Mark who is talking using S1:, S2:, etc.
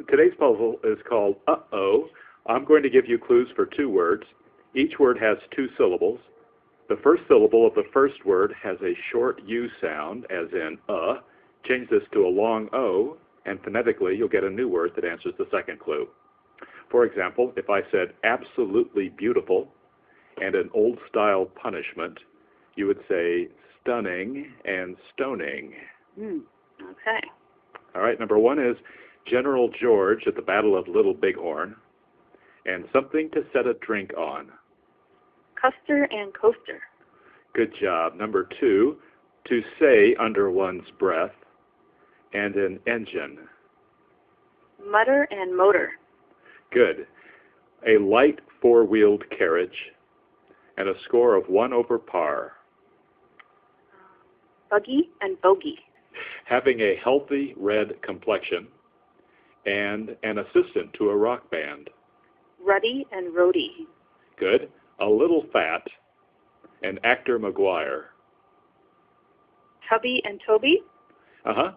S1: today's puzzle is called Uh-Oh. I'm going to give you clues for 2 words. Each word has 2 syllables. The first syllable of the first word has a short U sound, as in Change this to a long O, and phonetically you'll get a new word that answers the second clue. For example, if I said absolutely beautiful and an old-style punishment, you would say stunning and stoning.
S2: Okay.
S1: All right, number 1 is General George at the Battle of Little Bighorn, and something to set a drink on.
S2: Custer and coaster.
S1: Good job. Number 2, to say under one's breath, and an engine.
S2: Mutter and motor.
S1: Good. A light 4-wheeled carriage, and a score of 1 over par.
S2: Buggy and bogey.
S1: Having a healthy red complexion, and an assistant to a rock band.
S2: Ruddy and roadie.
S1: Good. A little fat, and actor McGuire.
S2: Tubby and Toby.
S1: Uh-huh.